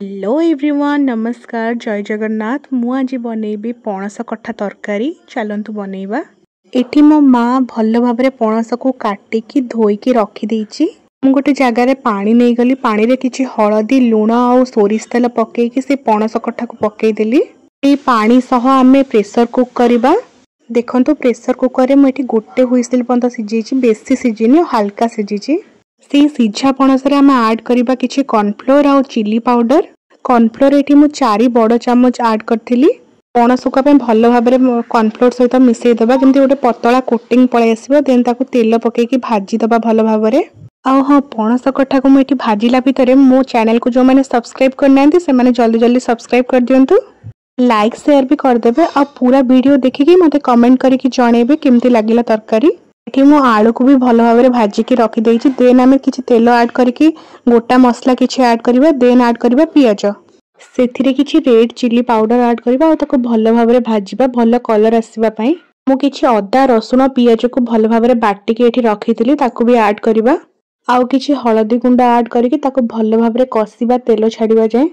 Hello everyone, नमस्कार, जय जगन्नाथ। मु आज बनैबी पणस कठा तरकारी। चलतु बनैबा। एठी मो माँ भल भाबरे पणस को काटिकी धोईकी रखी देइची। मु गोटे जगार पानी नहीं गली। पानी रे किछि हळदी लूण और सोरिष तेल पकेइकी से पणस कठा को पकेई देली। ए पानी सह आमे प्रेशर कुक करिबा। देखंतु प्रेशर कुकर रे मु गोटे हुइसिल पर्यंत सिझेइची, बेसी सिझिनी, हल्का सिझिची। से सिझा पणस रे आमे ऐड करिबा किछि कॉर्नफ्लोर और चिली पाउडर। कॉर्नफ्लोर एठी मु 4 बड़ चम्मच ऐड करथिली। पणस को भल भाव कॉर्नफ्लोर सहित मिसई दबा जेमती गोटे पतला कोटिंग पळै आसीबो। देन ताकू तेल पकेकी भाजी दबा भल भाव रे। आ हां, पणस कठा को मु एठी भाजिला भितरे मो चैनल को जो माने सब्सक्राइब करनांती से माने जल्दी जल्दी सब्सक्राइब कर दियंतु। लाइक शेयर भी कर देबे। आ पूरा वीडियो देखिकी मते कमेंट करिकी जणेबे केमती लागिला तरकारी। एठी मु आलू को भी भल भाव रे भाजिकी रखी देइची। देन आमे किछि तेल ऐड करिकी गोटा मसला किछि ऐड करिबा। देन ऐड करिबा पियाज। सेथिरे किछि रेड चिली पाउडर ऐड करिबा और ताको भल भाव रे भाजिबा, भल कलर आसीबा पई। मु किछि अदा रसुण पियाज को भल भाव रे बाटिकी एठी रखिथिली, ताको भी ऐड करिबा। आउ किछि हळदी गुंडा ऐड करिकी ताको भल भाव रे कसिबा, तेल छाडिबा जाय।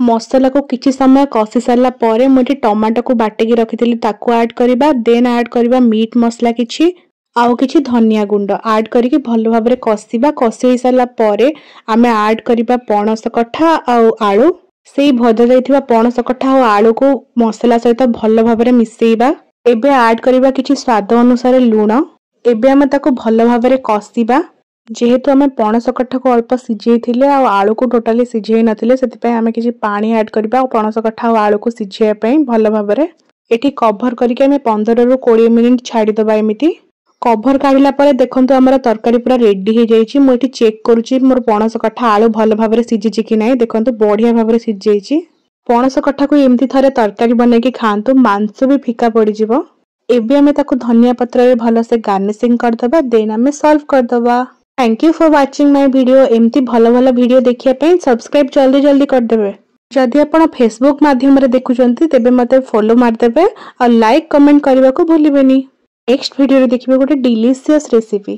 मसला को किछि समय कसी सारला परे मु एठी टमाटो को बाटिकी रखिथिली, ताको ऐड करिबा। देन ऐड करिबा मीट मसला किछि आउ किछि धनिया गुंड ऐड करिकी भल भाव रे कसिबा। कसी होई सारला परे आमे ऐड करिबा पणस कठा आउ आलू। सेई भजा जाइथिबा पणस कठा और आलू को मसला सहित भल भाव रे मिसेइबा। एबे ऐड करिबा किछि स्वाद अनुसार लूण। एबे आमे ताको भल भाव रे कसिबा। जेहेतु आमे पणस कठा को अल्प सिझेइथिले और आलू को टोटली सिझेइ नथिले, सेति पय आमे किछि पानी ऐड करिबा और पणस कठा और आलू को सिझेया पय भल भाव रे। एठी कवर करिके आमे 15 रु 20 मिनिट छाडी दबा। एमिति कवर काढिला परे देखंतु हमर तरकारी पूरा रेडी हे जाईची। मु एठी चेक करूची मोर पणस कठा आलू भल भाव रे सिझिची कि नाही। देखंतु बढ़िया भाव रे सिझ जाईची। पणस कठा को एमती थरे तरकारी बनै के खांतु, मांस भी फिका पड़ी जिवो। एबे हमें ताको धनिया पत्र रे भलो से गार्निशिंग कर दबा। देन हमें सर्व कर दबा। Thank you for watching my video. एमती भलो भलो वीडियो देखिया पय सब्सक्राइब जल्दी जल्दी कर देबे। जदि आपण फेसबुक माध्यम रे देखुचंती तेबे मते फॉलो मार देबे और लाइक कमेंट करबा को भूलिबेनी। नेक्स्ट वीडियो रे देखिबे गोटे डिलीशियस रेसिपी।